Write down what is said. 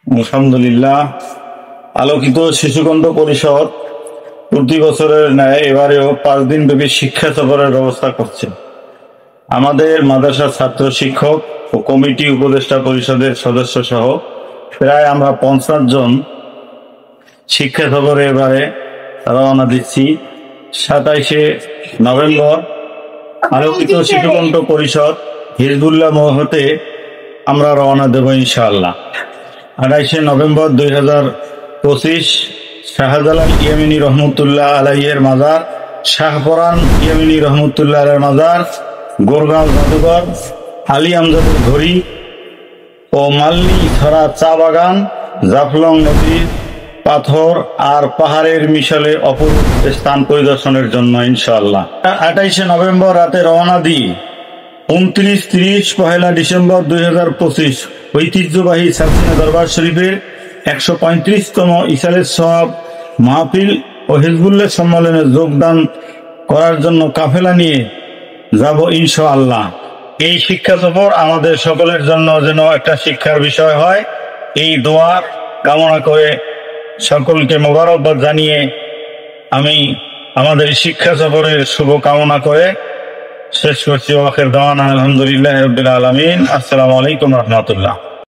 আলহামদুলিল্লাহ। আলোকিত শিশুকণ্ঠ পরিষদ প্রতি বছরের ন্যায় এবারেও 5 দিন ব্যাপী শিক্ষা সফরের ব্যবস্থা করছে। আমাদের মাদ্রাসার ছাত্র শিক্ষক ও কমিটি উপদেষ্টা পরিষদের সদস্য সহ প্রায় আমরা 50 জন শিক্ষা সফরে এবারে রওনা দিচ্ছি। 27শে নভেম্বর আলোকিত শিশুকণ্ঠ পরিষদ হিজবুল্লাহ হতে আমরা রওনা দেব ইনশাআল্লাহ। 28শে নভেম্বর 2025 শাহজালাল ইয়ামিনী রহমতুল্লাহ আলাইহির মাজার, শাহপরান ইয়ামিনী রহমতুল্লাহ আলাইহির মাজার, গোরগাঁও জাদুঘর, আলী আমজাদের ঘড়ি ও মাল্লি ছড়া চা বাগান, জাফলং নদীর পাথর আর পাহাড়ের মিশালে অপরূপ স্থান পরিদর্শনের জন্য ইনশাআল্লাহ। 28শে নভেম্বর রাতে রওনা দিই 29-30 পহেলা ডিসেম্বর 2025 ঐতিহ্যবাহী সালসিনা দরবার শরীফের 135তম ইসালের সওয়াব মাহফিল ও হিজবুল্লাহ সম্মেলনে যোগদান করার জন্য কাফেলা নিয়ে যাব ইনশাআল্লাহ। এই শিক্ষা সফর আমাদের সকলের জন্য যেন একটা শিক্ষার বিষয় হয়, এই দোয়া কামনা করে সকলকে মোবারকবাদ জানিয়ে আমি আমাদের শিক্ষা সফরের শুভ কামনা করে শেষ করছি। ওয়াখির দাওয়ানা আলহামদুলিল্লাহি রাব্বিল আলামিন। আসসালামু আলাইকুম রহমতুল্লাহ।